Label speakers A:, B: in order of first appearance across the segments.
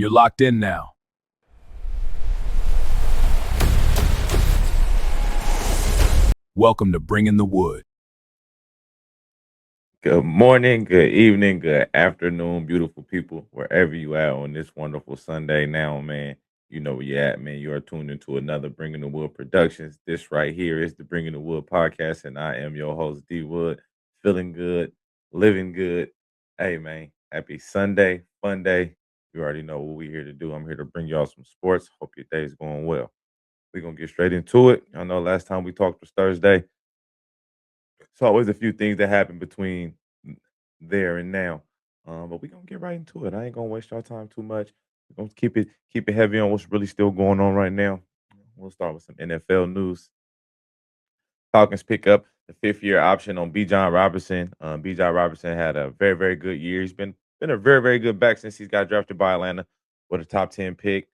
A: You're locked in now. Welcome to Bringing the Wood.
B: Good morning, good evening, good afternoon, beautiful people, wherever you at on this wonderful Sunday now, man. You know where you at, man. You are tuned into another Bringing the Wood Productions. This right here is the Bringing the Wood podcast, and I am your host, D Wood. Feeling good, living good. Hey, man, happy Sunday, fun day. You already know what we're here to do. I'm here to bring y'all some sports. Hope your day is going well. We're going to get straight into it. I know last time we talked was Thursday. It's always a few things that happen between there and now. But we're gonna get right into it. I ain't gonna waste our time too much. We're gonna keep it heavy on what's really still going on right now. We'll start with some NFL news. Falcons pick up the fifth year option on B. John Robinson. B. John Robinson had a very, very good year. He's been a very, very good back since he's got drafted by Atlanta with a top 10 pick.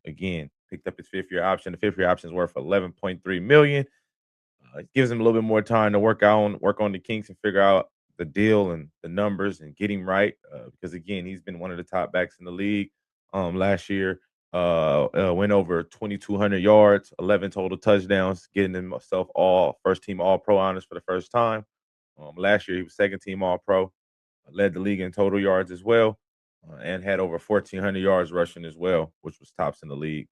B: Again, picked up his fifth year option. The fifth year option is worth 11.3 million. It gives him a little bit more time to work on the kinks and figure out the deal and the numbers and get him right. Because again, he's been one of the top backs in the league. Last year, went over 2,200 yards, 11 total touchdowns, getting himself all first team All Pro honors for the first time. Last year, he was second team All Pro, led the league in total yards as well, and had over 1,400 yards rushing as well, which was tops in the league.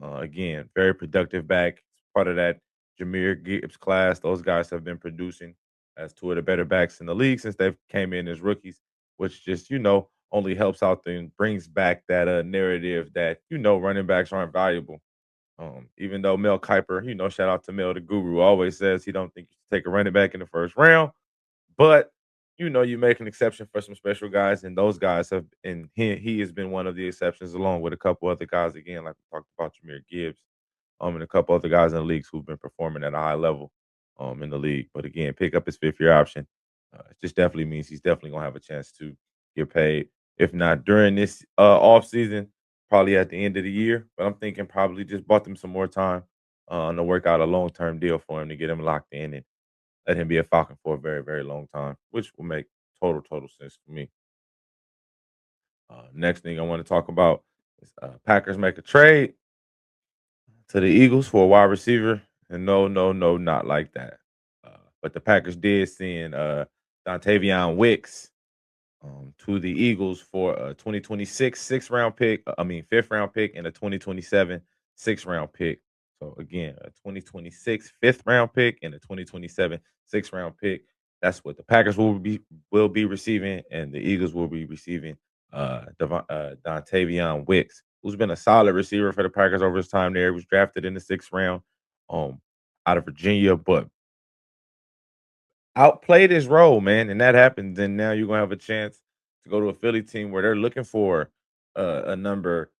B: Again, very productive back. Part of that Jameer Gibbs class. Those guys have been producing as two of the better backs in the league since they've came in as rookies, which just only helps out and brings back that narrative that running backs aren't valuable. Even though Mel Kiper, shout out to Mel the Guru, always says he don't think you should take a running back in the first round, but you make an exception for some special guys, and those guys have, and he has been one of the exceptions, along with a couple other guys. Again, like we talked about, Jameer Gibbs, and a couple other guys in the leagues who've been performing at a high level, in the league. But again, pick up his fifth year option. It just definitely means he's definitely gonna have a chance to get paid. If not during this off season, probably at the end of the year. But I'm thinking probably just bought them some more time to work out a long term deal for him to get him locked in and let him be a Falcon for a very, very long time, which will make total sense to me. Next thing I want to talk about is Packers make a trade to the Eagles for a wide receiver, and no, not like that. But the Packers did send Dontavion Wicks to the Eagles for a 2026 sixth round pick. Fifth round pick and a 2027 sixth round pick. So again, a 2026 fifth round pick and a 2027 sixth round pick. That's what the Packers will be receiving, and the Eagles will be receiving Dontavion Wicks, who's been a solid receiver for the Packers over his time there. He was drafted in the sixth round, um, out of Virginia, but outplayed his role, man, and that happens. And now you're gonna have a chance to go to a Philly team where they're looking for a number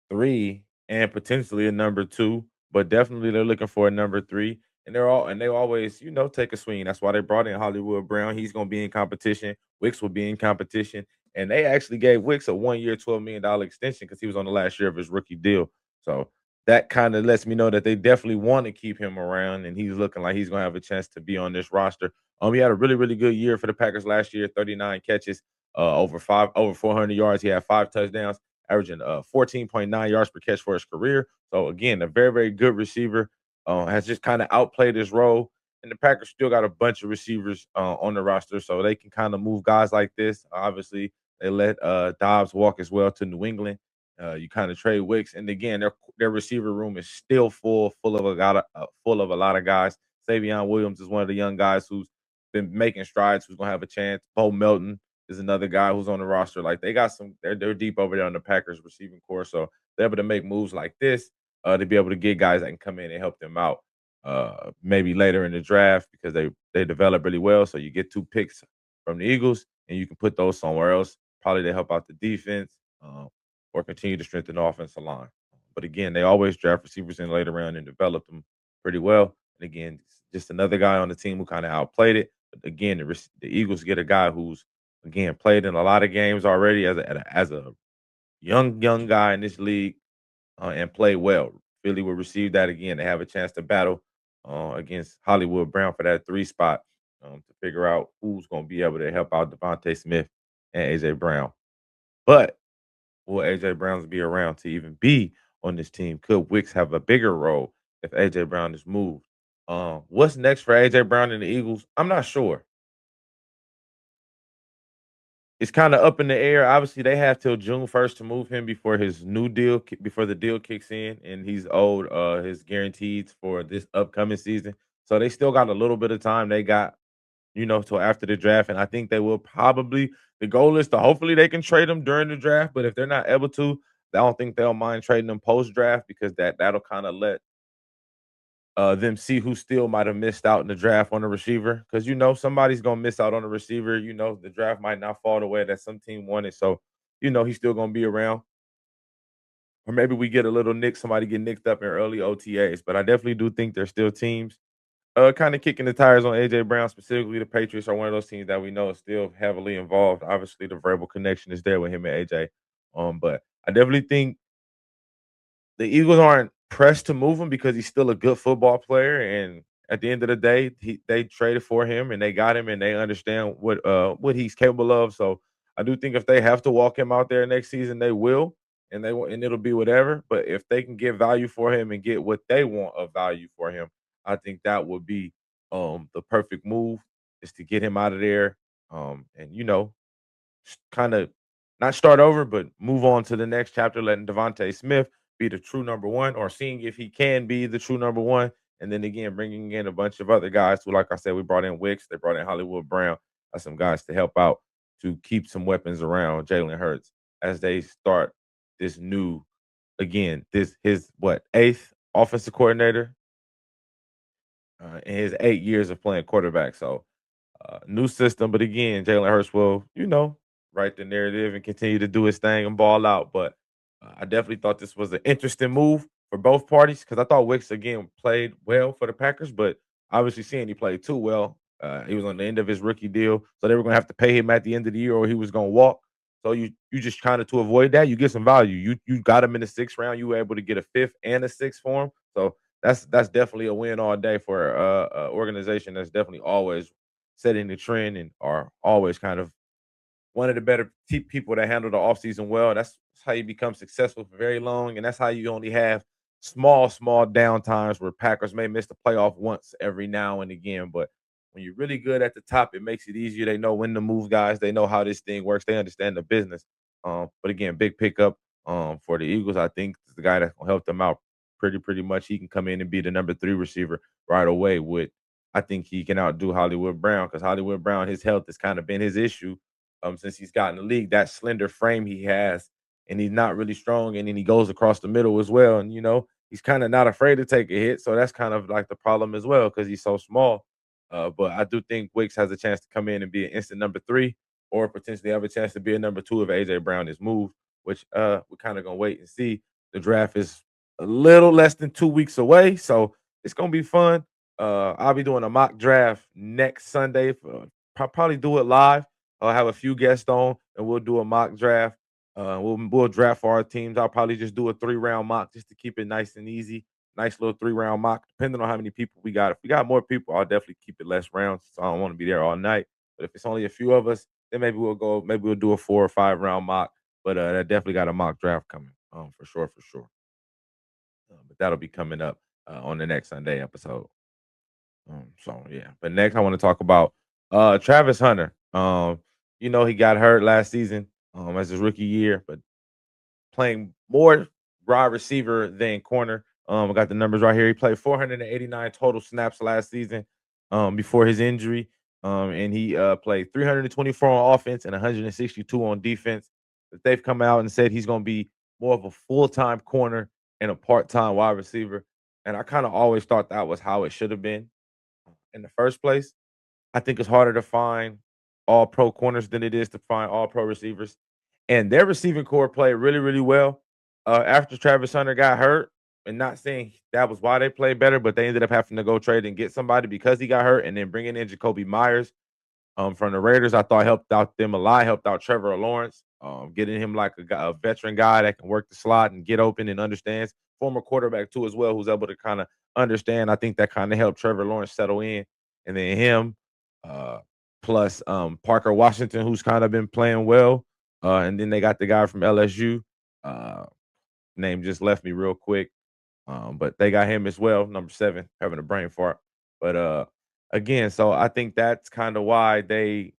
B: three and potentially a number two, but definitely they're looking for a number three. And they always, take a swing. That's why they brought in Hollywood Brown. He's gonna be in competition. Wicks will be in competition. And they actually gave Wicks a 1 year, $12 million extension because he was on the last year of his rookie deal. So that kind of lets me know that they definitely want to keep him around, and he's looking like he's gonna have a chance to be on this roster. He had a really, really good year for the Packers last year, 39 catches, over 400 yards. He had 5 touchdowns, averaging 14.9 yards per catch for his career. So again, a very, very good receiver. Has just kind of outplayed his role. And the Packers still got a bunch of receivers on the roster, so they can kind of move guys like this. Obviously, they let Dobbs walk as well to New England. You kind of trade Wicks, and again, their receiver room is still full of a lot of guys. Savion Williams is one of the young guys who's been making strides, who's gonna have a chance. Bo Melton is another guy who's on the roster. Like they got some, they're deep over there on the Packers receiving core, so they're able to make moves like this to be able to get guys that can come in and help them out. Maybe later in the draft because they develop really well. So you get 2 picks from the Eagles and you can put those somewhere else. Probably to help out the defense or continue to strengthen the offensive line. But again, they always draft receivers in later round and develop them pretty well. And again, just another guy on the team who kind of outplayed it. But again, the Eagles get a guy who's again played in a lot of games already as a young guy in this league and play well. Philly will receive that again. They have a chance to battle against Hollywood Brown for that 3 spot to figure out who's going to be able to help out Devontae Smith and AJ Brown. But will AJ Brown be around to even be on this team? Could Wicks have a bigger role if AJ Brown is moved? What's next for AJ Brown and the Eagles? I'm not sure. It's kinda up in the air. Obviously, they have till June 1st to move him before his new deal before the deal kicks in, and he's owed, his guarantees for this upcoming season. So they still got a little bit of time. They got, till after the draft, and I think they will probably the goal is to hopefully they can trade him during the draft, but if they're not able to, I don't think they'll mind trading him post-draft because that'll kinda let them see who still might have missed out in the draft on a receiver. Because somebody's gonna miss out on a receiver. The draft might not fall the way that some team wanted. So, he's still gonna be around. Or maybe we get a little nick, somebody get nicked up in early OTAs. But I definitely do think there's still teams kind of kicking the tires on AJ Brown, specifically the Patriots are one of those teams that we know is still heavily involved. Obviously, the verbal connection is there with him and AJ. But I definitely think the Eagles aren't pressed to move him because he's still a good football player, and at the end of the day, they traded for him and they got him, and they understand what he's capable of. So I do think if they have to walk him out there next season, they will, and and it'll be whatever. But if they can get value for him and get what they want of value for him, I think that would be the perfect move is to get him out of there. And kind of not start over, but move on to the next chapter, letting Devontae Smith be the true number one, or seeing if he can be the true number one. And then again, bringing in a bunch of other guys who, like I said, we brought in Wicks, they brought in Hollywood Brown, some guys to help out to keep some weapons around Jalen Hurts as they start this new, again, this his what eighth offensive coordinator in his 8 years of playing quarterback. So new system, but again, Jalen Hurts will, write the narrative and continue to do his thing and ball out. But I definitely thought this was an interesting move for both parties because I thought Wicks again played well for the Packers, but obviously seeing he played too well. He was on the end of his rookie deal, so they were going to have to pay him at the end of the year, or he was going to walk. So you just kind of to avoid that, you get some value. You got him in the 6th round. You were able to get a 5th and a 6th for him. So that's definitely a win all day for organization that's definitely always setting the trend and are always kind of one of the better people that handle the offseason well. That's how you become successful for very long, and that's how you only have small down times where Packers may miss the playoff once every now and again. But when you're really good at the top, it makes it easier. They know when to move guys. They know how this thing works. They understand the business. But again, big pickup for the Eagles. I think is the guy that's gonna help them out pretty much. He can come in and be the number 3 receiver right away. With I think he can outdo Hollywood Brown because Hollywood Brown, his health has kind of been his issue since he's gotten the league. That slender frame he has, and he's not really strong, and then he goes across the middle as well. And he's kind of not afraid to take a hit, so that's kind of like the problem as well because he's so small. But I do think Wicks has a chance to come in and be an instant number 3, or potentially have a chance to be a number 2 if AJ Brown is moved. Which we're kind of gonna wait and see. The draft is a little less than 2 weeks away, so it's gonna be fun. I'll be doing a mock draft next Sunday. Probably do it live. I'll have a few guests on, and we'll do a mock draft. We'll draft for our teams. I'll probably just do a 3-round mock just to keep it nice and easy. Nice little 3-round mock, depending on how many people we got. If we got more people, I'll definitely keep it less rounds. So I don't want to be there all night. But if it's only a few of us, then maybe we'll go. Maybe we'll do a 4 or 5 round mock. But that definitely got a mock draft coming. For sure, for sure. But that'll be coming up on the next Sunday episode. So yeah. But next I want to talk about Travis Hunter. He got hurt last season as his rookie year, but playing more wide receiver than corner. I got the numbers right here. He played 489 total snaps last season before his injury. And he played 324 on offense and 162 on defense. But they've come out and said he's going to be more of a full-time corner and a part-time wide receiver. And I kind of always thought that was how it should have been in the first place. I think it's harder to find all pro corners than it is to find all pro receivers. And their receiving core played really well after Travis Hunter got hurt. And not saying that was why they played better, but they ended up having to go trade and get somebody because he got hurt, and then bringing in Jacoby Myers from the Raiders, I thought helped out them a lot, helped out Trevor Lawrence, getting him like a veteran guy that can work the slot and get open and understands. Former quarterback too as well, who's able to kind of understand. I think that kind of helped Trevor Lawrence settle in, and then him uh, plus Parker Washington, who's kind of been playing well, and then they got the guy from LSU. Uh, Name just left me real quick. But they got him as well, number 7, having a brain fart. But again, so I think that's kind of why they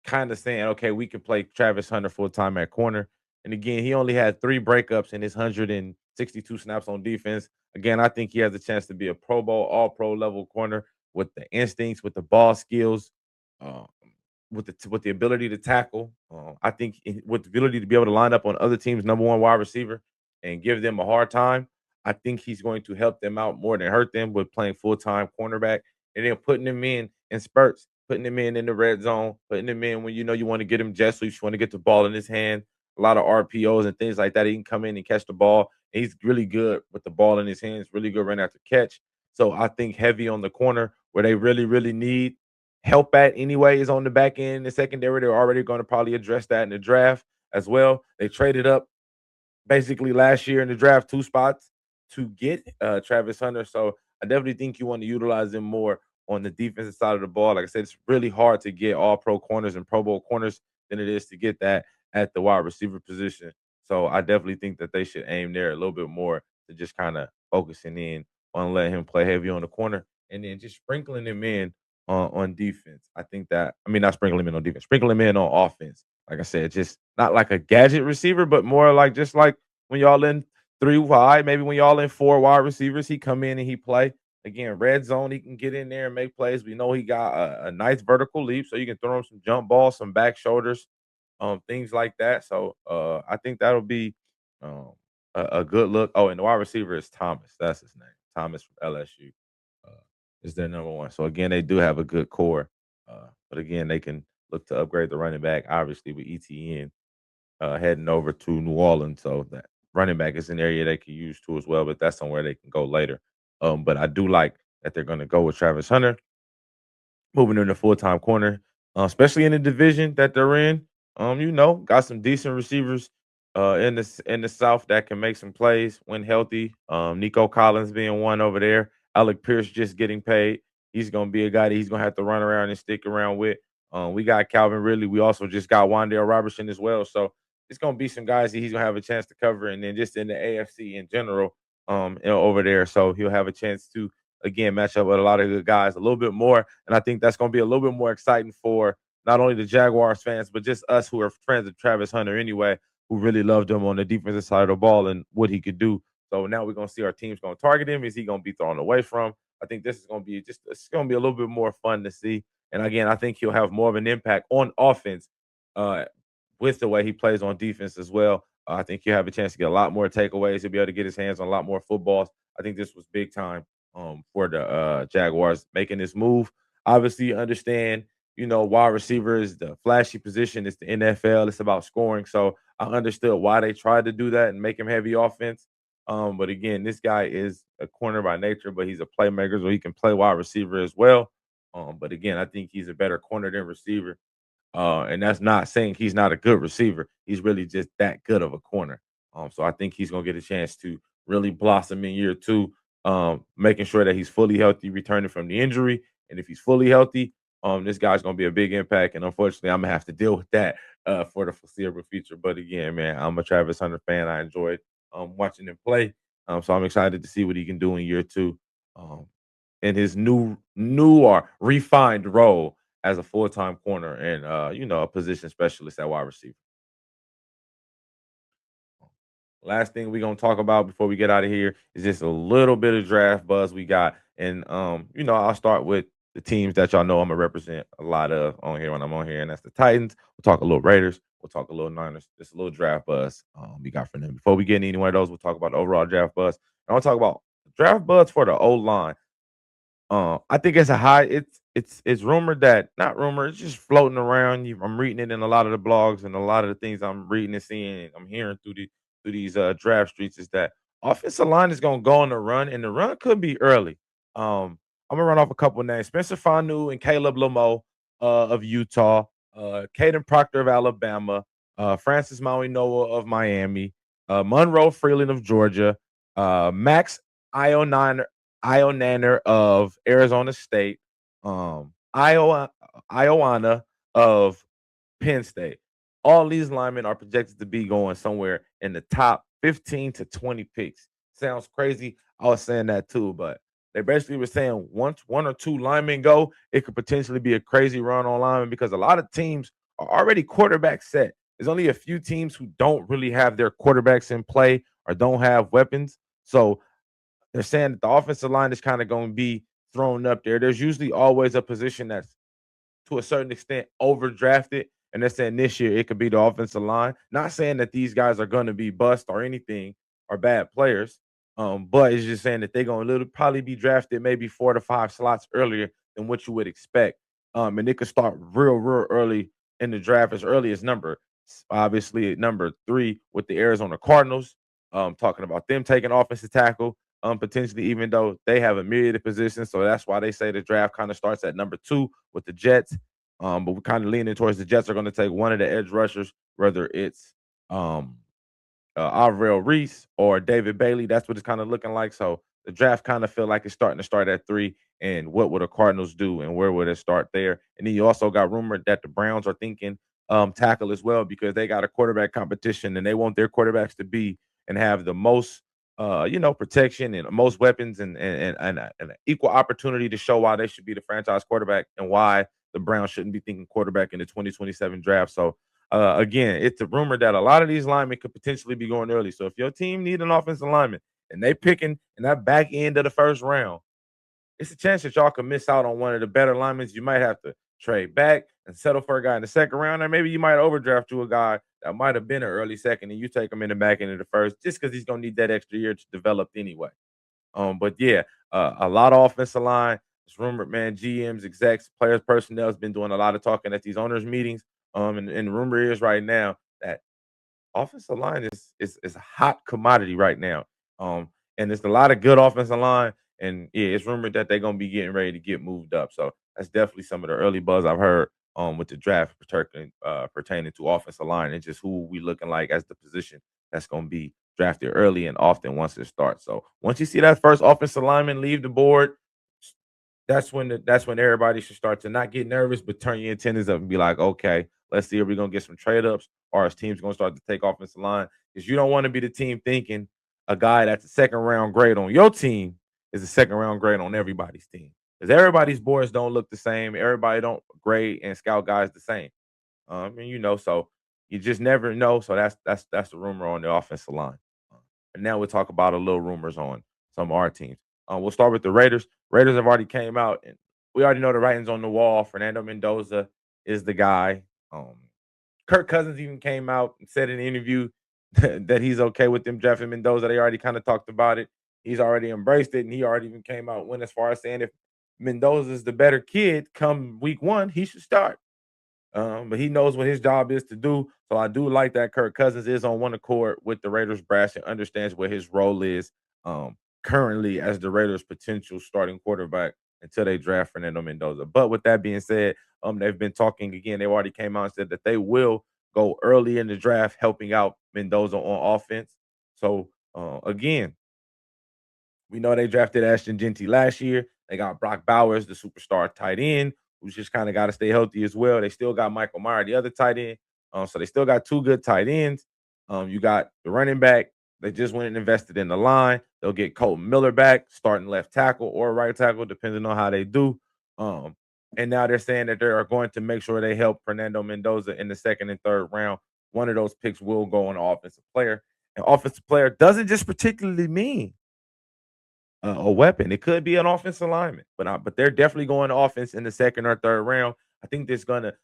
B: kind of saying, okay, we can play Travis Hunter full time at corner. And again, he only had 3 breakups in his 162 snaps on defense. Again, I think he has a chance to be a Pro Bowl, all pro level corner with the instincts, with the ball skills, um, with the ability to tackle. I think with the ability to be able to line up on other teams' number one wide receiver and give them a hard time. I think he's going to help them out more than hurt them with playing full time cornerback and then putting them in spurts, putting them in the red zone, putting them in when you know you want to get him jet sweeps, you want to get the ball in his hand, a lot of RPOs and things like that. He can come in and catch the ball. And he's really good with the ball in his hands, really good right after catch. So I think heavy on the corner where they really, really need help at anyway is on the back end. The secondary, they're already going to probably address that in the draft as well. They traded up basically last year in the draft 2 spots to get Travis Hunter. So I definitely think you want to utilize him more on the defensive side of the ball. Like I said, it's really hard to get all pro corners and Pro Bowl corners than it is to get that at the wide receiver position. So I definitely think that they should aim there a little bit more to just kind of focusing in on letting him play heavy on the corner and then just sprinkling him in on defense. I think that I mean not sprinkling him in on defense, sprinkling him in on offense. Like I said, just not like a gadget receiver, but more like just like when y'all in 3 wide, maybe when y'all in 4 wide receivers, he come in and he play. Again, red zone, he can get in there and make plays. We know he got a nice vertical leap, so you can throw him some jump balls, some back shoulders, things like that. So I think that'll be a good look. Oh, and the wide receiver is Thomas. That's his name. Thomas from LSU uh, is their number one. So again, they do have a good core. But again, they can look to upgrade the running back, obviously with ETN heading over to New Orleans. So that running back is an area they can use too as well, but that's somewhere they can go later. But I do like that they're going to go with Travis Hunter moving in the full time corner, especially in the division that they're in. Got some decent receivers in the South that can make some plays when healthy. Nico Collins being one over there. Alec Pierce just getting paid. He's gonna be a guy that he's gonna have to run around and stick around with. We got Calvin Ridley. We also just got Wan'Dale Robertson as well. So it's gonna be some guys that he's gonna have a chance to cover, and then just in the AFC in general, over there. So he'll have a chance to again match up with a lot of good guys a little bit more. And I think that's going to be a little bit more exciting for not only the Jaguars fans, but just us who are friends of Travis Hunter anyway, who really loved him on the defensive side of the ball and what he could do. So now we're going to see our teams going to target him. Is he going to be thrown away from? I think this is going to be it's going to be a little bit more fun to see. And again, I think he'll have more of an impact on offense uh, with the way he plays on defense as well. I think he'll have a chance to get a lot more takeaways. He'll be able to get his hands on a lot more footballs. I think this was big time for the Jaguars making this move. Obviously, you understand, wide receiver is the flashy position. It's the NFL. It's about scoring. So I understood why they tried to do that and make him heavy offense. But again, this guy is a corner by nature, but he's a playmaker, so he can play wide receiver as well. But again, I think he's a better corner than receiver. And that's not saying he's not a good receiver. He's really just that good of a corner. So I think he's gonna get a chance to really blossom in year 2, making sure that he's fully healthy, returning from the injury. And if he's fully healthy, this guy's gonna be a big impact. And unfortunately, I'm gonna have to deal with that for the foreseeable future. But again, man, I'm a Travis Hunter fan. I enjoyed watching him play. So I'm excited to see what he can do in year 2. Um, in his new or refined role as a full-time corner and a position specialist at wide receiver. Last thing we're gonna talk about before we get out of here is just a little bit of draft buzz we got. And I'll start with the teams that y'all know I'm gonna represent a lot of on here when I'm on here, and that's the Titans. We'll talk a little Raiders, we'll talk a little Niners, just a little draft buzz we got from them. Before we get into any one of those, we'll talk about the overall draft buzz. And I'll talk about draft buzz for the O line. I think it's a high. It's rumored that not rumored. It's just floating around. I'm reading it in a lot of the blogs and a lot of the things I'm reading and seeing. And I'm hearing through these draft streets is that offensive line is going to go on the run, and the run could be early. I'm gonna run off a couple of names: Spencer Fanu and Caleb Lamo of Utah, Caden Proctor of Alabama, Francis Maui Noah of Miami, Monroe Freeland of Georgia, Max Ioannina Ioannina of Arizona State, Iowa Ioana of Penn State. All these linemen are projected to be going somewhere in the top 15 to 20 picks. Sounds crazy. I was saying that too, but they basically were saying once one or two linemen go, it could potentially be a crazy run on linemen because a lot of teams are already quarterback set. There's only a few teams who don't really have their quarterbacks in play or don't have weapons. So they're saying that the offensive line is kind of going to be thrown up there. There's usually always a position that's to a certain extent overdrafted. And they're saying this year it could be the offensive line. Not saying that these guys are going to be bust or anything or bad players, but it's just saying that they're going to probably be drafted maybe 4 to 5 slots earlier than what you would expect. And it could start real early in the draft, as early as obviously at number 3 with the Arizona Cardinals. Talking about them taking offensive tackle, potentially, even though they have a myriad of positions. So that's why they say the draft kind of starts at number 2 with the Jets. But we're kind of leaning towards the Jets are going to take one of the edge rushers, whether it's um, Avril Reese or David Bailey. That's what it's kind of looking like. So the draft kind of feel like it's starting to start at 3. And what would the Cardinals do, and where would it start there? And then you also got rumored that the Browns are thinking tackle as well because they got a quarterback competition and they want their quarterbacks to be and have the most protection and most weapons and equal opportunity to show why they should be the franchise quarterback and why the Browns shouldn't be thinking quarterback in the 2027 draft. So again, it's a rumor that a lot of these linemen could potentially be going early. So if your team need an offensive lineman and they picking in that back end of the first round, it's a chance that y'all could miss out on one of the better linemen. You might have to trade back and settle for a guy in the second round, or maybe you might overdraft to a guy that might have been an early second, and you take him in the back end of the first, just because he's gonna need that extra year to develop anyway. But yeah, a lot of offensive line. It's rumored, man. GMs, execs, players, personnel has been doing a lot of talking at these owners' meetings. And rumor is right now that offensive line is a hot commodity right now. And there's a lot of good offensive line, and yeah, it's rumored that they're gonna be getting ready to get moved up. So that's definitely some of the early buzz I've heard with the draft pertaining to offensive line and just who we looking like as the position that's gonna be drafted early and often once it starts. So once you see that first offensive lineman leave the board, that's when everybody should start to not get nervous, but turn your antennas up and be like, okay, let's see, are we gonna get some trade ups, or is teams gonna start to take offensive line? Because you don't want to be the team thinking a guy that's a second round grade on your team is a second round grade on everybody's team. Because everybody's boards don't look the same. Everybody don't grade and scout guys the same. So you just never know. So that's the rumor on the offensive line. And now we'll talk about a little rumors on some of our teams. We'll start with the Raiders. Raiders have already came out, and we already know the writings on the wall. Fernando Mendoza is the guy. Um, Kirk Cousins even came out and said in an interview that he's okay with them drafting Mendoza. They already kind of talked about it. He's already embraced it, and he already even came out went as far as saying if Mendoza is the better kid come week 1, he should start. But he knows what his job is to do. So I do like that Kirk Cousins is on one accord with the Raiders brass and understands what his role is currently as the Raiders' potential starting quarterback until they draft Fernando Mendoza. But with that being said, they've been talking again. They already came out and said that they will go early in the draft, helping out Mendoza on offense. So again, we know they drafted Ashton Genty last year. They got Brock Bowers, the superstar tight end, who's just kind of got to stay healthy as well. They still got Michael Meyer, the other tight end. So they still got 2 good tight ends. You got the running back. They just went and invested in the line. They'll get Colton Miller back, starting left tackle or right tackle, depending on how they do. Um, and now they're saying that they are going to make sure they help Fernando Mendoza in the second and third round. One of those picks will go on an offensive player. And offensive player doesn't just particularly mean a weapon. It could be an offensive lineman, but they're definitely going offense in the second or third round. I think it's gonna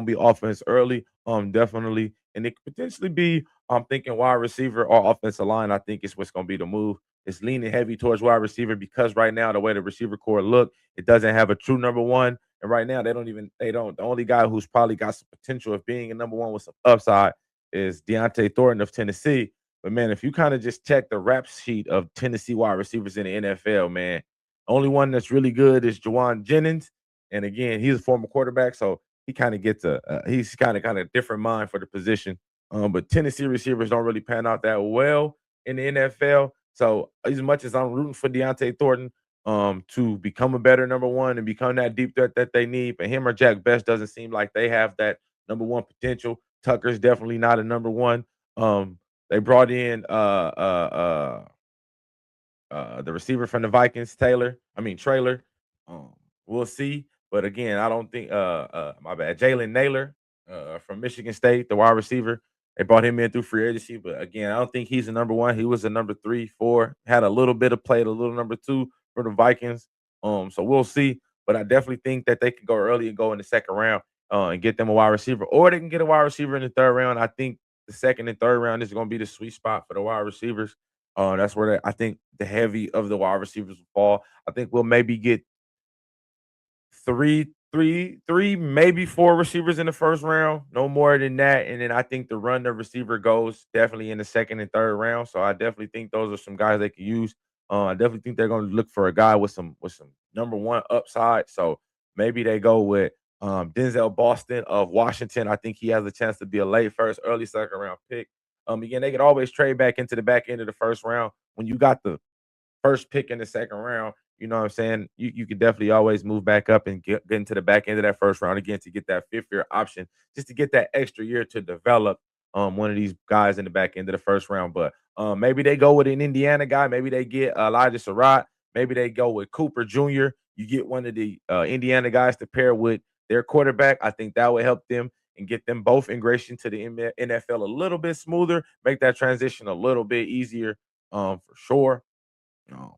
B: be offense early, definitely, and it could potentially be. I'm thinking wide receiver or offensive line. I think is what's gonna be the move. It's leaning heavy towards wide receiver because right now the way the receiver core look, it doesn't have a true number one, and right now they don't. The only guy who's probably got some potential of being a number one with some upside is Deontay Thornton of Tennessee. But man, if you kind of just check the rap sheet of Tennessee wide receivers in the NFL, man, only one that's really good is Jawan Jennings. And again, he's a former quarterback, so he kind of gets he's kind of different mind for the position. But Tennessee receivers don't really pan out that well in the NFL. So as much as I'm rooting for Deontay Thornton to become a better number one and become that deep threat that they need, but him or Jack Best doesn't seem like they have that number one potential. Tucker's definitely not a number one. They brought in the receiver from the Vikings, Trailer. We'll see. But again, I don't think my bad. Jalen Naylor from Michigan State, the wide receiver. They brought him in through free agency. But again, I don't think he's a number one. He was a number 3, 4, had a little bit of play, a little number 2 for the Vikings. So we'll see. But I definitely think that they can go early and go in the second round and get them a wide receiver. Or they can get a wide receiver in the third round. I think the second and third round is going to be the sweet spot for the wide receivers. That's where I think the heavy of the wide receivers will fall. I think we'll maybe get three, maybe 4 receivers in the first round, no more than that. And then I think the run the receiver goes definitely in the second and third round. So I definitely think those are some guys they can use. I definitely think they're going to look for a guy with some number one upside. So maybe they go with Denzel Boston of Washington. I think he has a chance to be a late first, early second round pick. Again, they could always trade back into the back end of the first round when you got the first pick in the second round. You know what I'm saying? You could definitely always move back up and get into the back end of that first round again to get that fifth year option, just to get that extra year to develop one of these guys in the back end of the first round. But maybe they go with an Indiana guy. Maybe they get Elijah Surratt. Maybe they go with Cooper Jr. You get one of the Indiana guys to pair with their quarterback. I think that would help them and get them both integration to the NFL a little bit smoother, make that transition a little bit easier for sure. Um,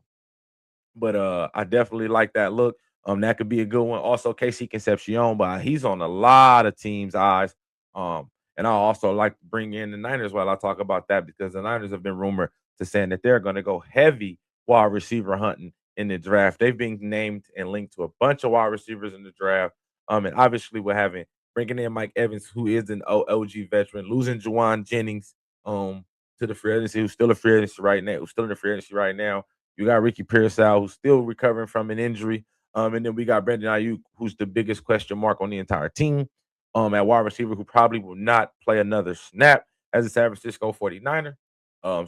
B: but I definitely like that look. That could be a good one. Also, Casey Concepcion, but he's on a lot of teams' eyes. And I also like to bring in the Niners while I talk about that because the Niners have been rumored to saying that they're going to go heavy wide receiver hunting in the draft. They've been named and linked to a bunch of wide receivers in the draft. And obviously we're having bringing in Mike Evans, who is an OG veteran, losing Juwan Jennings to the free agency, who's still a free agency right now, who's still in the free agency right now. You got Ricky Pearsall, who's still recovering from an injury. And then we got Brandon Ayuk, who's the biggest question mark on the entire team at wide receiver, who probably will not play another snap as a San Francisco 49er.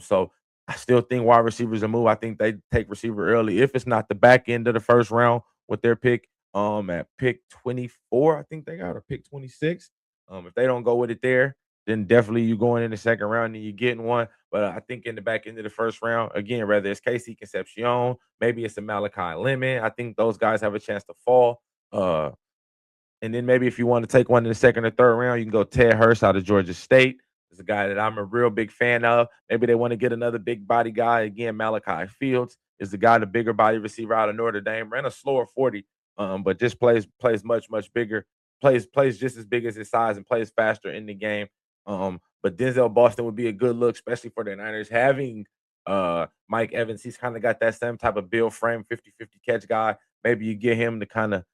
B: So I still think wide receivers a move. I think they take receiver early. If it's not the back end of the first round with their pick at pick 24, I think they got a pick 26. If they don't go with it there, then definitely you going in the second round and you getting one. But I think in the back end of the first round, again, whether it's Casey Concepcion, maybe it's a Malachi Lemon, I think those guys have a chance to fall. And then maybe if you want to take one in the second or third round, you can go Ted Hurst out of Georgia State. It's a guy that I'm a real big fan of. Maybe they want to get another big body guy. Again, Malachi Fields is the guy, the bigger body receiver out of Notre Dame. Ran a slower 40, but just plays much bigger. Plays just as big as his size and plays faster in the game. But Denzel Boston would be a good look, especially for the Niners. Having Mike Evans, he's kind of got that same type of build frame, 50-50 catch guy. Maybe you get him to kind of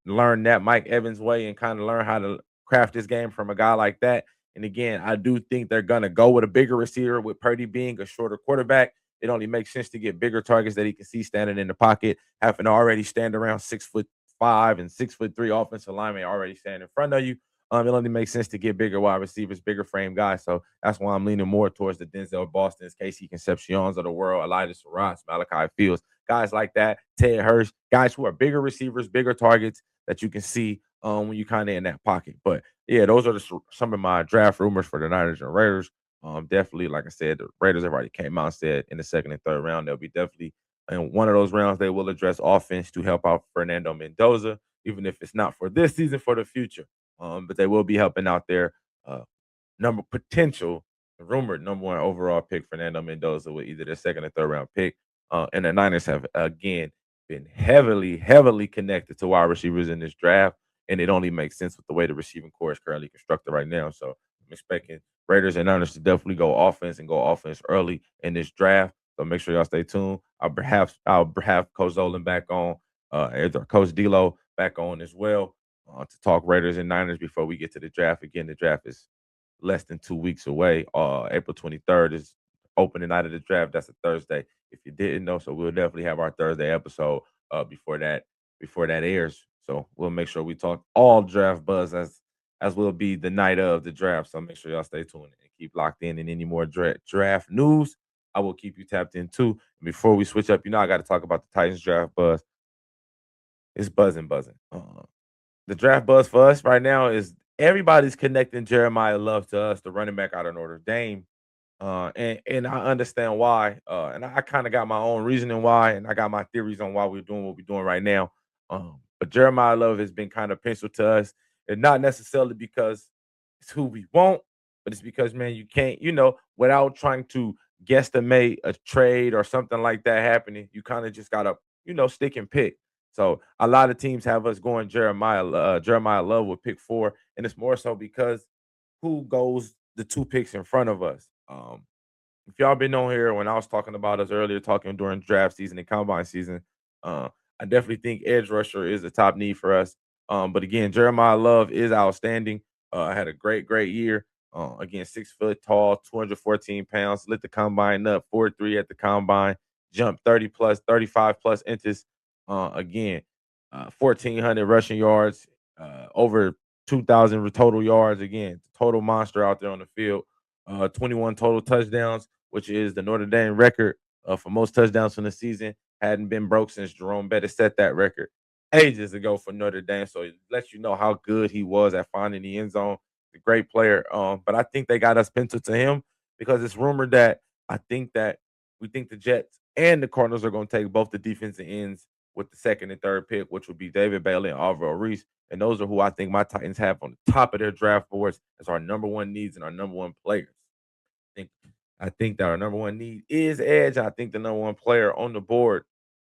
B: learn that Mike Evans way and kind of learn how to craft this game from a guy like that. And again, I do think they're gonna go with a bigger receiver with Purdy being a shorter quarterback. It only makes sense to get bigger targets that he can see standing in the pocket, having to already stand around 6'5" and 6'3" offensive lineman already standing in front of you. It only makes sense to get bigger wide receivers, bigger frame guys. So that's why I'm leaning more towards the Denzel Boston's, Casey Concepcions of the world, Elijah Sarras, Malachi Fields, guys like that, Ted Hurst, guys who are bigger receivers, bigger targets that you can see when you kind of in that pocket. But yeah, those are some of my draft rumors for the Niners and Raiders. Definitely, like I said, the Raiders have already came out and said in the second and third round they'll be definitely in one of those rounds they will address offense to help out Fernando Mendoza, even if it's not for this season, for the future. But they will be helping out their number potential rumored number one overall pick, Fernando Mendoza, with either their second or third round pick. And the Niners have again been heavily connected to wide receivers in this draft, and it only makes sense with the way the receiving core is currently constructed right now. So I'm expecting Raiders and Niners to definitely go offense and go offense early in this draft. So make sure y'all stay tuned. I'll have Coach Zolan back on, either Coach D'Lo back on as well to talk Raiders and Niners before we get to the draft. Again, the draft is less than 2 weeks away. April 23rd is opening night of the draft. That's a Thursday. If you didn't know, so we'll definitely have our Thursday episode before that airs. So we'll make sure we talk all draft buzz as will be the night of the draft. So make sure y'all stay tuned and keep locked in. And any more draft news, I will keep you tapped in too. And before we switch up, I got to talk about the Titans draft buzz. It's buzzing. The draft buzz for us right now is everybody's connecting Jeremiah Love to us, the running back out of Notre Dame. And I understand why. And I kind of got my own reasoning why, and I got my theories on why we're doing what we're doing right now. But Jeremiah Love has been kind of penciled to us, and not necessarily because it's who we want, but it's because, man, you can't, without trying to guesstimate a trade or something like that happening, you kind of just gotta, stick and pick. So a lot of teams have us going Jeremiah Love with pick 4, and it's more so because who goes the 2 picks in front of us. If y'all been on here when I was talking about us earlier, talking during draft season and combine season, uh, I definitely think edge rusher is a top need for us. But again, Jeremiah Love is outstanding. Had a great year. Again, 6 foot tall, 214 pounds, lit the combine up, 4.3 at the combine, jumped 30 plus, 35 plus inches. Again, 1,400 rushing yards, over 2,000 total yards. Again, total monster out there on the field. 21 total touchdowns, which is the Notre Dame record for most touchdowns from the season. Hadn't been broke since Jerome Bettis set that record ages ago for Notre Dame. So it lets you know how good he was at finding the end zone. A great player. But I think they got us penciled to him because it's rumored that I think that we think the Jets and the Cardinals are going to take both the defensive ends with the second and third pick, which would be David Bailey and Alvaro Reese. And those are who I think my Titans have on the top of their draft boards as our number one needs and our number one players. Think I think that our number one need is edge. I think the number one player on the board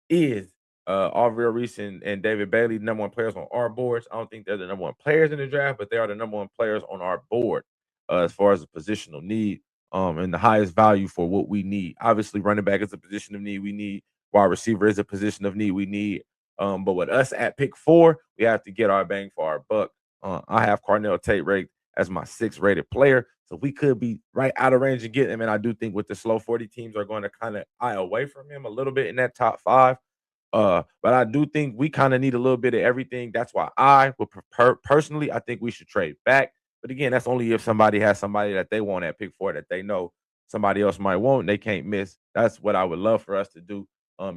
B: is Alvaro Reese and David Bailey, number one players on our boards. I don't think they're the number one players in the draft, but they are the number one players on our board as far as a positional need and the highest value for what we need. Obviously, running back is a position of need we need. Wide receiver is a position of need we need. But with us at pick 4, we have to get our bang for our buck. I have Carnell Tate ranked as my 6th rated player. So we could be right out of range and get him. And I do think with the slow 40 teams are going to kind of eye away from him a little bit in that top 5. But I do think we kind of need a little bit of everything. That's why I would personally, I think we should trade back. But again, that's only if somebody has somebody that they want at pick 4 that they know somebody else might want and they can't miss. That's what I would love for us to do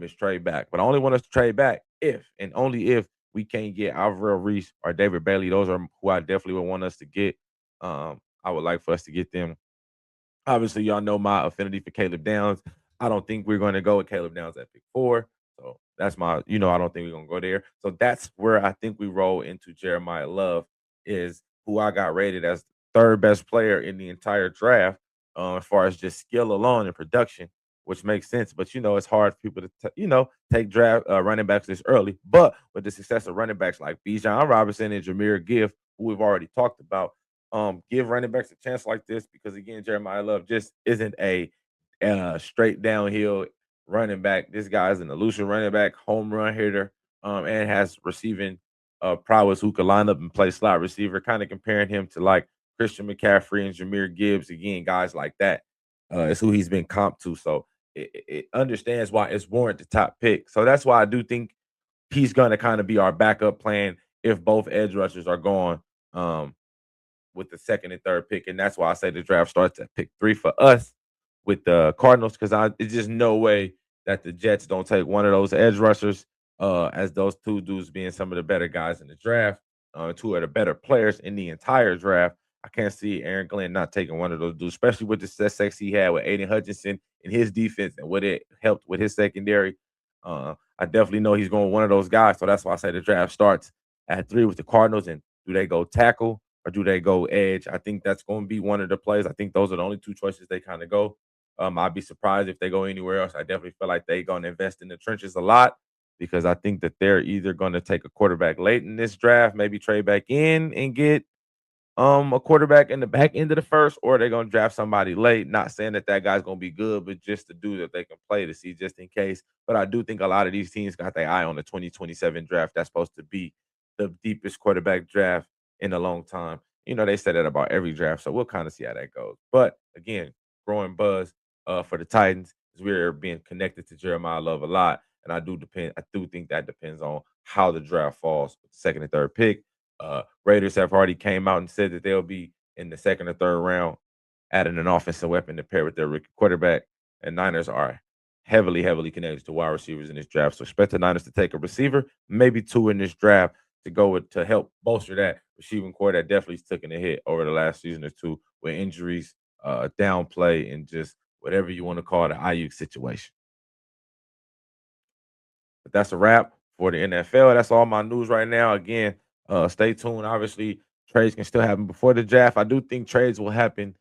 B: is trade back. But I only want us to trade back if and only if we can't get Alvaro Reese or David Bailey. Those are who I definitely would want us to get. I would like for us to get them. Obviously, y'all know my affinity for Caleb Downs. I don't think we're going to go with Caleb Downs at pick 4. So that's my, I don't think we're going to go there. So that's where I think we roll into Jeremiah Love, is who I got rated as third best player in the entire draft as far as just skill alone and production, which makes sense. But, it's hard for people to, take draft running backs this early. But with the success of running backs like Bijan Robinson and Jameer Gibbs, who we've already talked about, give running backs a chance like this because again, Jeremiah Love just isn't a straight downhill running back. This guy is an elusive running back, home run hitter, and has receiving prowess who could line up and play slot receiver. Kind of comparing him to like Christian McCaffrey and Jameer Gibbs. Again, guys like that is who he's been comped to. So it understands why it's warrant the top pick. So that's why I do think he's going to kind of be our backup plan if both edge rushers are gone. With the second and third pick, and that's why I say the draft starts at pick 3 for us with the Cardinals because it's just no way that the Jets don't take one of those edge rushers, as those two dudes being some of the better guys in the draft, 2 of the better players in the entire draft. I can't see Aaron Glenn not taking one of those dudes, especially with the success he had with Aiden Hutchinson in his defense and what it helped with his secondary. I definitely know he's going one of those guys, so that's why I say the draft starts at 3 with the Cardinals. And do they go tackle or do they go edge? I think that's going to be one of the plays. I think those are the only 2 choices they kind of go. I'd be surprised if they go anywhere else. I definitely feel like they're going to invest in the trenches a lot because I think that they're either going to take a quarterback late in this draft, maybe trade back in and get a quarterback in the back end of the first, or they're gonna draft somebody late. Not saying that that guy's gonna be good, but just to do that they can play to see just in case. But I do think a lot of these teams got their eye on the 2027 draft. That's supposed to be the deepest quarterback draft in a long time. They say that about every draft, so we'll kind of see how that goes. But again, growing buzz for the Titans is we're being connected to Jeremiah Love a lot, and I do think that depends on how the draft falls, with the second and third pick. Raiders have already came out and said that they'll be in the second or third round, adding an offensive weapon to pair with their rookie quarterback. And Niners are heavily connected to wide receivers in this draft. So expect the Niners to take a receiver, maybe 2 in this draft to go with to help bolster that receiving core that definitely taken a hit over the last season or two with injuries, downplay, and just whatever you want to call the IU situation. But that's a wrap for the NFL. That's all my news right now. Again, stay tuned. Obviously, trades can still happen before the draft. I do think trades will happen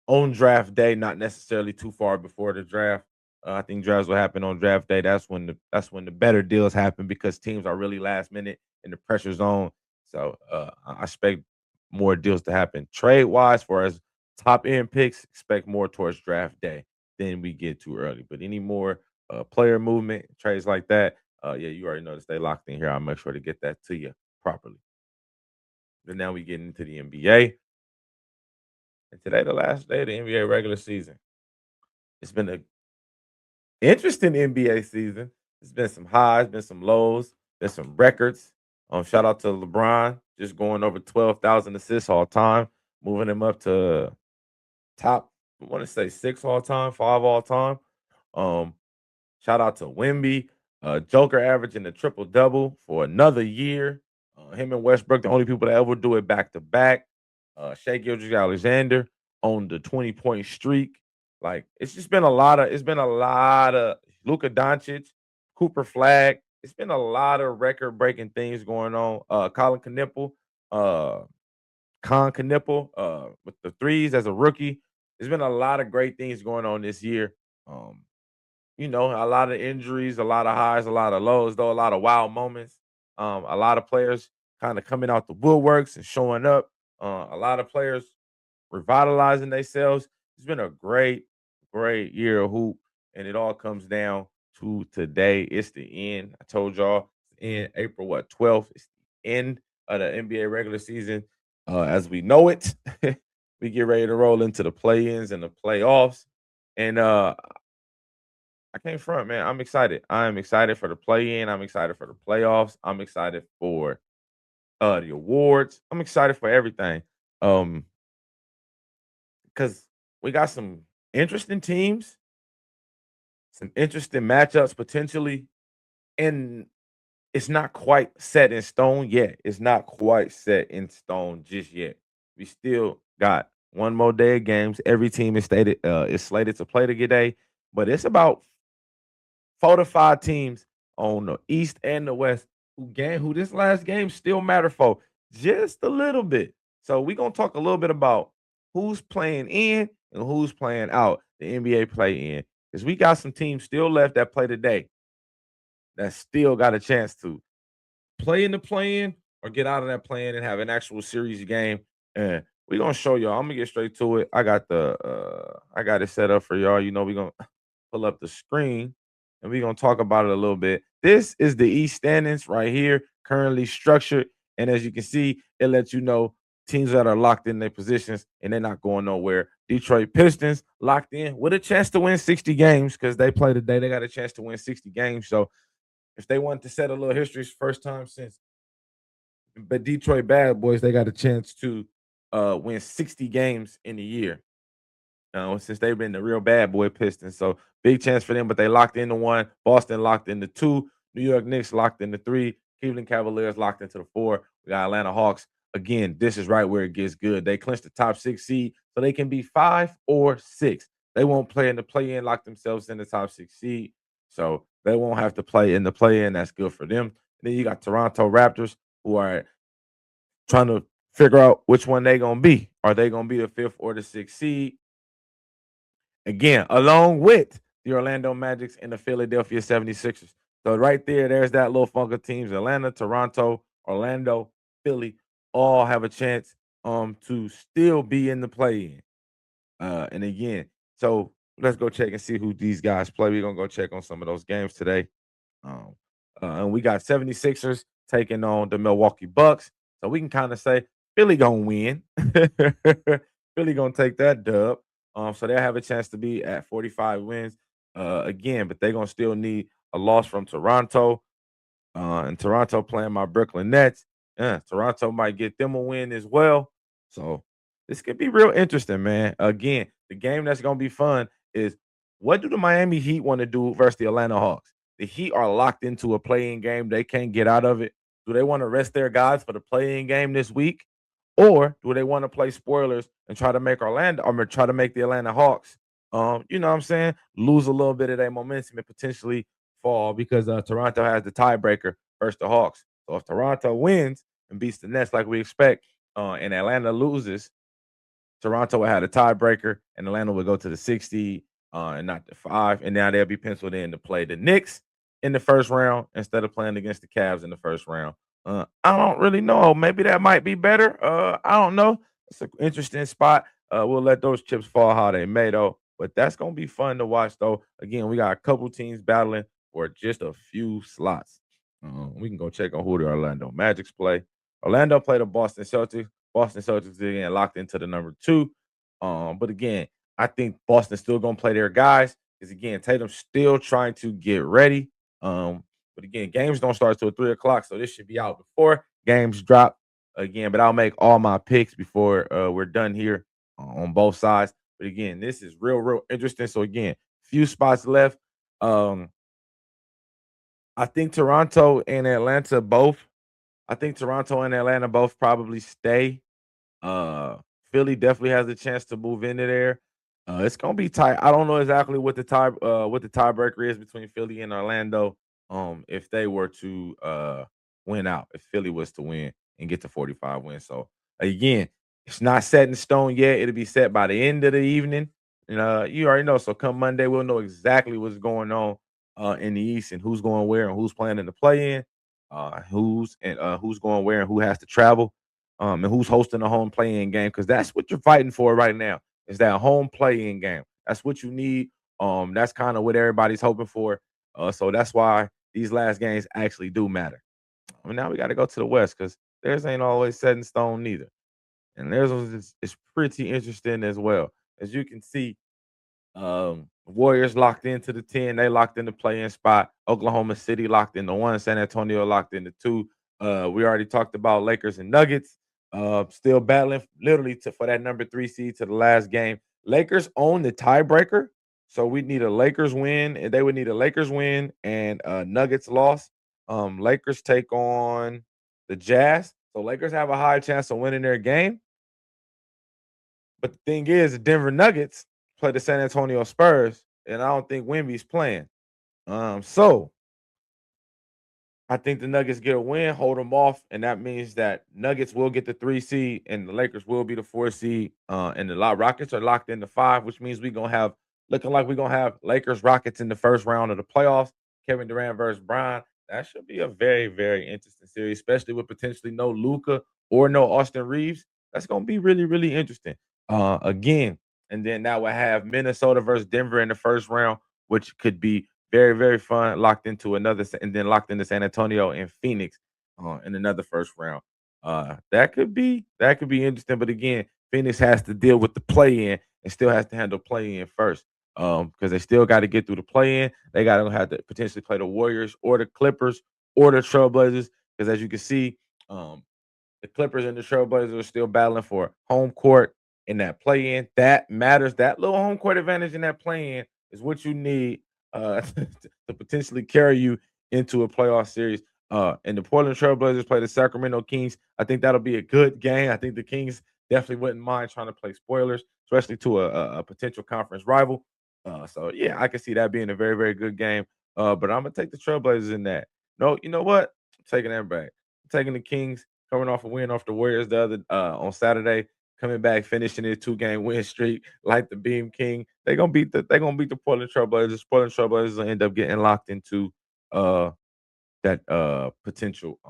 B: on draft day, not necessarily too far before the draft. I think drafts will happen on draft day. That's when the better deals happen because teams are really last minute and the pressure's on. So I expect more deals to happen. Trade wise, for as top end picks, expect more towards draft day than we get too early. But any more player movement trades like that, yeah, you already know to stay locked in here. I'll make sure to get that to you properly. But now we get into the NBA. And today, the last day of the NBA regular season. It's been an interesting NBA season. It's been some highs, been some lows, been some records. Shout out to LeBron, just going over 12,000 assists all time, moving him up to top, I want to say 6 all time, 5 all time. Um, Shout out to Wemby, Joker averaging a triple double for another year. Him and Westbrook, the only people that ever do it back to back. Shea Gilgeous Alexander on the 20-point streak. Like it's been a lot of Luka Doncic, Cooper Flag. It's been a lot of record breaking things going on. Uh Con Knipple, with the threes as a rookie. There's been a lot of great things going on this year. Um, a lot of injuries, a lot of highs, a lot of lows, though a lot of wild moments. A lot of players kind of coming out the woodworks and showing up. A lot of players revitalizing themselves. It's been a great, great year of hoop, and it all comes down to today. It's the end. I told y'all in April 12th. It's the end of the NBA regular season as we know it. We get ready to roll into the play-ins and the playoffs, and I can't front, man. I'm excited. I am excited for the play-in. I'm excited for the playoffs. I'm excited for the awards. I'm excited for everything. Um, because we got some interesting teams, some interesting matchups potentially, and it's not quite set in stone yet. It's not quite set in stone just yet. We still got one more day of games. Every team is slated to play today, but it's about 4 to 5 teams on the East and the West who this last game still matter for just a little bit. So we're gonna talk a little bit about who's playing in and who's playing out the NBA play in. Because we got some teams still left that play today that still got a chance to play in the play-in or get out of that play-in and have an actual series game. And we're gonna show y'all. I'm gonna get straight to it. I got it set up for y'all. We're gonna pull up the screen and we're gonna talk about it a little bit. This is the East standings right here, currently structured. And as you can see, it lets you know teams that are locked in their positions and they're not going nowhere. Detroit Pistons locked in with a chance to win 60 games because they play today. They got a chance to win 60 games. So if they want to set a little history, first time since but Detroit Bad Boys, they got a chance to win 60 games in a year. Since they've been the real bad boy Pistons. So big chance for them, but they locked into one. Boston locked into two. New York Knicks locked into three. Cleveland Cavaliers locked into the four. We got Atlanta Hawks. Again, this is right where it gets good. They clinched the top 6 seed, so they can be 5 or 6. They won't play in the play-in, lock themselves in the top 6 seed. So they won't have to play in the play-in. That's good for them. And then you got Toronto Raptors, who are trying to figure out which one they gonna be. Are they gonna be the 5th or the 6th seed? Again, along with the Orlando Magics and the Philadelphia 76ers. So right there's that little funk of teams. Atlanta, Toronto, Orlando, Philly all have a chance to still be in the play-in. And again, so let's go check and see who these guys play. We're gonna go check on some of those games today. Um, and we got 76ers taking on the Milwaukee Bucks. So we can kind of say Philly gonna win. Philly gonna take that dub. So they'll have a chance to be at 45 wins again, but they're gonna still need a loss from Toronto. And Toronto playing my Brooklyn Nets. Yeah, Toronto might get them a win as well. So this could be real interesting, man. Again, the game that's gonna be fun is what do the Miami Heat want to do versus the Atlanta Hawks? The Heat are locked into a playing game. They can't get out of it. Do they want to rest their guys for the play-in game this week, or do they want to play spoilers and try to make Orlando or try to make the Atlanta Hawks, you know what I'm saying, lose a little bit of their momentum and potentially fall because Toronto has the tiebreaker versus the Hawks. So if Toronto wins and beats the Nets like we expect, and Atlanta loses, Toronto would have a tiebreaker, and Atlanta would go to the 60 and not the 5, and now they'll be penciled in to play the Knicks in the first round instead of playing against the Cavs in the first round. I don't really know. Maybe that might be better. I don't know. It's an interesting spot. We'll let those chips fall how they may, though. But that's gonna be fun to watch, though. Again, we got a couple teams battling for just a few slots. We can go check on who the Orlando Magic's play. Orlando play the Boston Celtics. Boston Celtics again locked into the number 2. But again, I think Boston's still gonna play their guys because again, Tatum's still trying to get ready. But again, games don't start till 3 o'clock, so this should be out before games drop again. But I'll make all my picks before we're done here on both sides. But again, this is real interesting. So again, few spots left. Um, I think Toronto and Atlanta both. I think Toronto and Atlanta both probably stay. uh, Philly definitely has a chance to move into there. It's gonna be tight. I don't know exactly what the tiebreaker is between Philly and Orlando. If they were to win out, if Philly was to win and get to 45 wins. So again, it's not set in stone yet. It'll be set by the end of the evening. And you already know. So come Monday, we'll know exactly what's going on in the East and who's going where and who's playing in the play in, who's going where and who has to travel, and who's hosting a home play-in game because that's what you're fighting for right now is that home play-in game. That's what you need. That's kind of what everybody's hoping for. So that's why these last games actually do matter. I mean, now we got to go to the West because theirs ain't always set in stone neither, and theirs is pretty interesting as well. As you can see, Warriors locked into the 10. They locked in the play-in spot. Oklahoma City locked into 1. San Antonio locked into 2. We already talked about Lakers and Nuggets. Still battling literally for that number 3 seed to the last game. Lakers own the tiebreaker. So we need a Lakers win, and they would need a Lakers win and Nuggets loss. Lakers take on the Jazz. So Lakers have a high chance of winning their game. But the thing is, the Denver Nuggets play the San Antonio Spurs, and I don't think Wemby's playing. So I think the Nuggets get a win, hold them off, and that means that Nuggets will get the 3 seed, and the Lakers will be the 4 seed. And the Rockets are locked into 5, which means we're gonna have looking like we're gonna have Lakers Rockets in the first round of the playoffs. Kevin Durant versus Bron. That should be a very interesting series, especially with potentially no Luca or no Austin Reeves. That's gonna be really interesting. Again, and then that will have Minnesota versus Denver in the first round, which could be very fun. Locked into and then locked into San Antonio and Phoenix in another first round. That could be interesting. But again, Phoenix has to deal with the play in and still has to handle play in first. Because they still got to get through the play in. They got to have to potentially play the Warriors or the Clippers or the Trailblazers. Because as you can see, um, the Clippers and the Trailblazers are still battling for home court in that play in. That matters. That little home court advantage in that play in is what you need to potentially carry you into a playoff series. And the Portland Trailblazers play the Sacramento Kings. I think that'll be a good game. I think the Kings definitely wouldn't mind trying to play spoilers, especially to a potential conference rival. So yeah, I can see that being a very good game. But I'm gonna take the Trailblazers in that. No, you know what? I'm taking that back. I'm taking the Kings coming off a win off the Warriors the other on Saturday, coming back, finishing their 2-game win streak like the Beam King. They're gonna beat the Portland Trailblazers. Portland Trailblazers will end up getting locked into uh that potential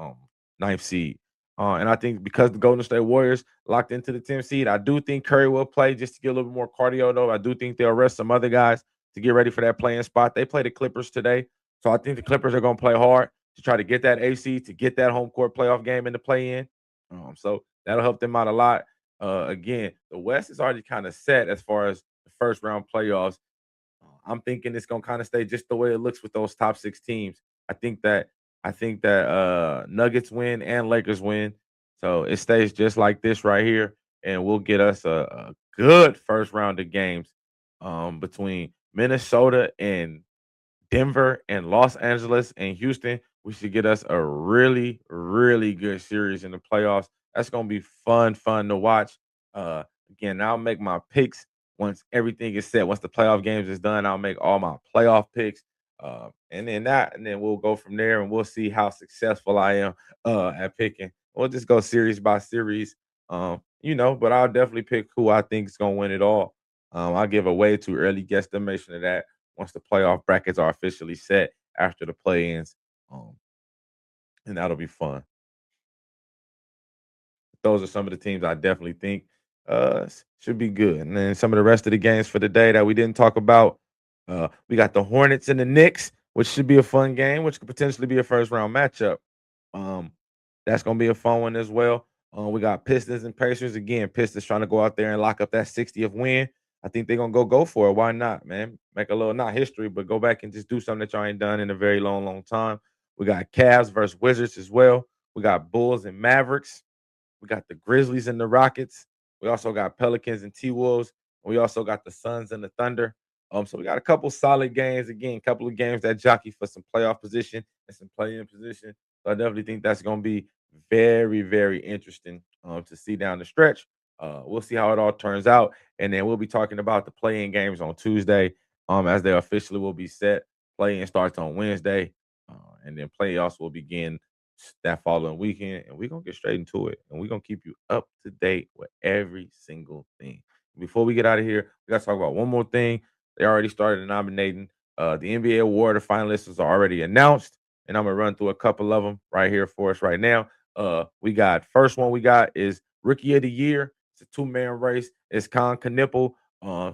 B: ninth seed. And I think because the Golden State Warriors locked into the 10th seed, I do think Curry will play just to get a little bit more cardio, though. I do think they'll rest some other guys to get ready for that playing spot. They play the Clippers today. So I think the Clippers are going to play hard to try to get that AC, to get that home court playoff game in the play in. So that'll help them out a lot. Again, the West is already kind of set as far as the first round playoffs. I'm thinking it's gonna kind of stay just the way it looks with those top 6 teams. I think that Nuggets win and Lakers win. So it stays just like this right here, and we'll get us a good first round of games between Minnesota and Denver and Los Angeles and Houston. We should get us a really, really good series in the playoffs. That's gonna be fun to watch. Again, I'll make my picks once everything is set. Once the playoff games is done, I'll make all my playoff picks. And then we'll go from there and we'll see how successful I am at picking. We'll just go series by series. But I'll definitely pick who I think is gonna win it all. I'll give a way too early guesstimation of that once the playoff brackets are officially set after the play-ins. Um, and that'll be fun. Those are some of the teams I definitely think should be good. And then some of the rest of the games for the day that we didn't talk about. We got the Hornets and the Knicks, which should be a fun game, which could potentially be a first round matchup. Um, that's gonna be a fun one as well. We got Pistons and Pacers again. Pistons trying to go out there and lock up that 60th win. I think they're gonna go for it. Why not, man? Make a little not history, but go back and just do something that y'all ain't done in a very long time. We got Cavs versus Wizards as well. We got Bulls and Mavericks. We got the Grizzlies and the Rockets. We also got Pelicans and T Wolves. We also got the Suns and the Thunder. So we got a couple solid games. Again, a couple of games that jockey for some playoff position and some play-in position. So I definitely think that's going to be very, very interesting to see down the stretch. We'll see how it all turns out, and then we'll be talking about the play-in games on Tuesday, as they officially will be set. Play-in starts on Wednesday, and then playoffs will begin that following weekend, and we're gonna get straight into it, and we're gonna keep you up to date with every single thing. Before we get out of here, we gotta talk about one more thing. They already started nominating the NBA award. The finalists are already announced, and I'm gonna run through a couple of them right here for us right now. We got first one we got is Rookie of the Year. It's a two-man race. It's Con Knipple,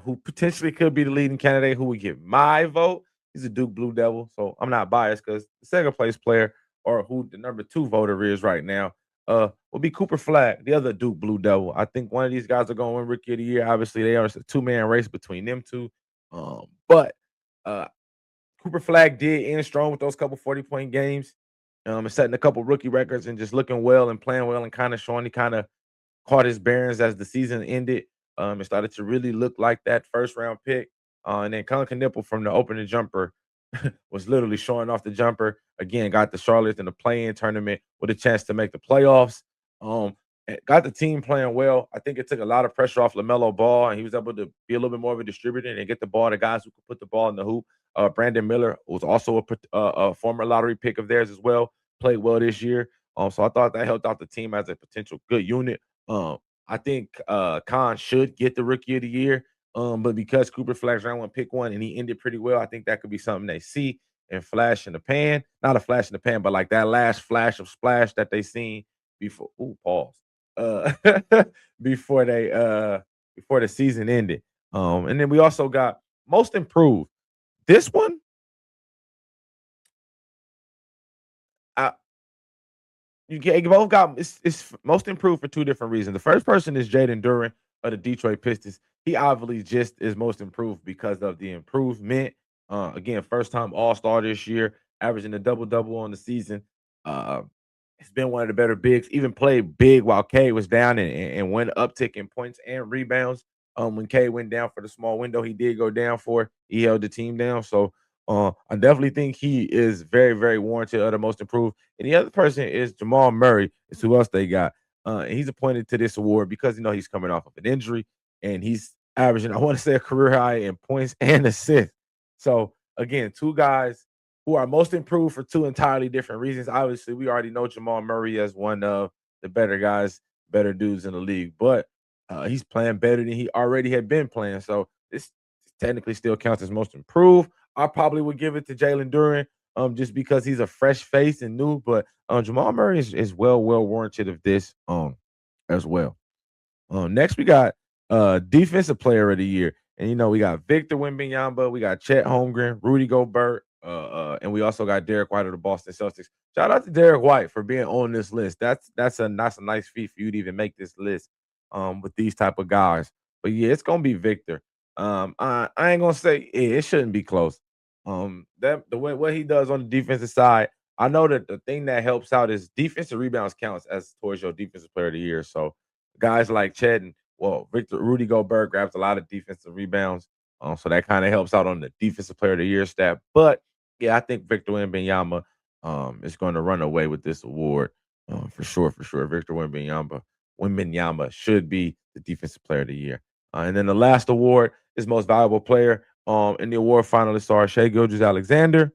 B: who potentially could be the leading candidate. Who would get my vote? He's a Duke Blue Devil, so I'm not biased because the second place player or who the number two voter is right now, will be Cooper Flag, the other Duke Blue Devil. I think one of these guys are going to win Rookie of the Year. Obviously, they are a two-man race between them two. But uh, Cooper Flag did end strong with those couple 40-point games, and setting a couple rookie records and just looking well and playing well and kind of showing he kind of caught his bearings as the season ended. It started to really look like that first round pick. And then Colin Knipple from the opening jumper was literally showing off the jumper. Again, got the Charlotte in the play-in tournament with a chance to make the playoffs. And got the team playing well. I think it took a lot of pressure off LaMelo Ball, and he was able to be a little bit more of a distributor and get the ball to guys who could put the ball in the hoop. Brandon Miller was also a former lottery pick of theirs as well. Played well this year. So I thought that helped out the team as a potential good unit. Um, I think Khan should get the Rookie of the Year. But because Cooper Flash round one pick one and he ended pretty well, I think that could be something they see and flash in the pan. Not a flash in the pan, but like that last flash of splash that they seen before. Ooh, pause. Uh, before they before the season ended. And then we also got most improved. This one, I, you both got it's most improved for two different reasons. The first person is Jaden Duran of the Detroit Pistons. He obviously just is most improved because of the improvement. Again, first time All Star this year, averaging a double double on the season. Uh, it's been one of the better bigs. Even played big while K was down and went uptick in points and rebounds. When K went down for the small window, he did go down for. He held the team down. So I definitely think he is very, very warranted of the most improved. And the other person is Jamal Murray. Is who else they got? And he's appointed to this award because he's coming off of an injury and he's averaging, I want to say, a career high in points and assists. So again, two guys who are most improved for two entirely different reasons. Obviously, we already know Jamal Murray as one of the better guys, better dudes in the league, but he's playing better than he already had been playing. So this technically still counts as most improved. I probably would give it to Jalen Duran, just because he's a fresh face and new. But Jamal Murray is well warranted of this as well. Next we got defensive player of the year. And we got Victor Wembanyama, we got Chet Holmgren, Rudy Gobert, and we also got Derek White of the Boston Celtics. Shout out to Derek White for being on this list. That's a nice feat for you to even make this list with these type of guys. But yeah, it's gonna be Victor. I ain't gonna say it shouldn't be close. That the way what he does on the defensive side, I know that the thing that helps out is defensive rebounds counts as towards your defensive player of the year. So guys like Chet and Victor Rudy Gobert grabs a lot of defensive rebounds. So that kind of helps out on the defensive player of the year stat. But yeah, I think Victor Wembanyama is going to run away with this award for sure. For sure, Victor Wembanyama should be the Defensive Player of the Year. And then the last award is Most Valuable Player. And the award finalists are Shai Gilgeous-Alexander,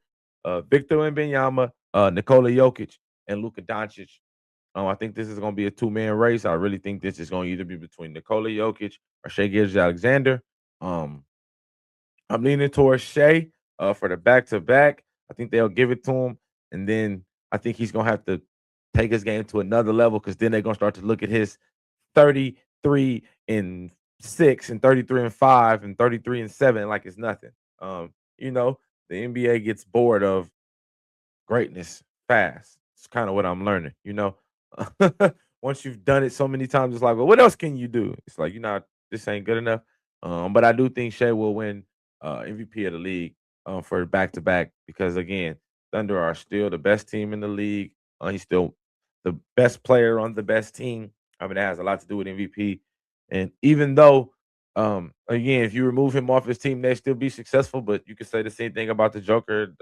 B: Victor Wembanyama, Nikola Jokic, and Luka Doncic. I think this is going to be a two-man race. I really think this is going to either be between Nikola Jokic or Shai Gilgeous-Alexander. Um, I'm leaning towards Shai for the back-to-back. I think they'll give it to him, and then I think he's going to have to take his game to another level because then they're going to start to look at his 33 and 6 and 33 and 5 and 33 and 7 like it's nothing. You know, the NBA gets bored of greatness fast. It's kind of what I'm learning, you know. Once you've done it so many times, it's like, well, what else can you do? It's like, this ain't good enough. But I do think Shea will win MVP of the league for back to back because again, Thunder are still the best team in the league. He's still the best player on the best team. I mean, that has a lot to do with MVP. And even though, again, if you remove him off his team, they still be successful. But you could say the same thing about the Joker.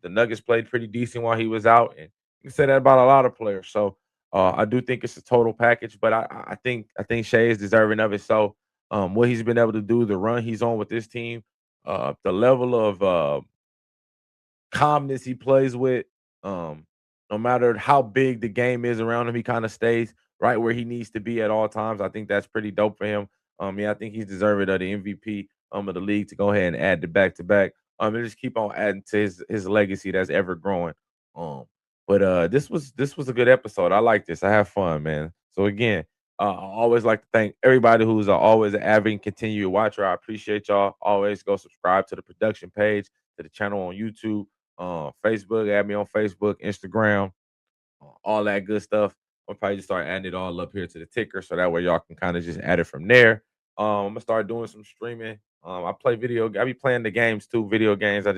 B: The Nuggets played pretty decent while he was out, and you can say that about a lot of players. So I do think it's a total package, but I think Shea is deserving of it. So what he's been able to do, the run he's on with this team, the level of calmness he plays with. No matter how big the game is around him, he kind of stays right where he needs to be at all times. I think that's pretty dope for him. Yeah, I think he's deserving of the MVP of the league to go ahead and add the back to back. And just keep on adding to his legacy that's ever growing. But this was a good episode. I like this. I have fun, man. So again, I always like to thank everybody who's always an avid and continued watcher. I appreciate y'all. Always go subscribe to the production page, to the channel on YouTube, Facebook. Add me on Facebook, Instagram, all that good stuff. I'll probably just start adding it all up here to the ticker, so that way y'all can kind of just add it from there. I'm gonna start doing some streaming. I play I be playing the games too, video games. I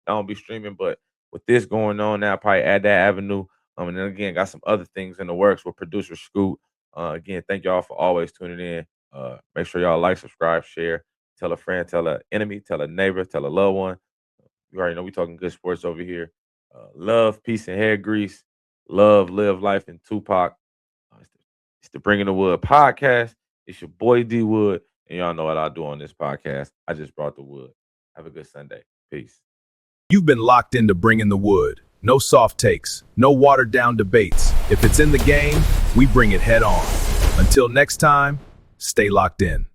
B: don't be streaming, but with this going on now, I probably add that avenue. And then again, got some other things in the works with producer Scoot. Again, thank y'all for always tuning in. Make sure y'all like, subscribe, share, tell a friend, tell an enemy, tell a neighbor, tell a loved one. You already know we talking good sports over here. Love, peace, and hair grease. Love, live life, and Tupac. It's the Bringing the Wood podcast. It's your boy D Wood, and y'all know what I do on this podcast. I just brought the wood. Have a good Sunday. Peace.
A: You've been locked into Bringing the Wood. No soft takes, no watered down debates. If it's in the game, we bring it head on. Until next time, stay locked in.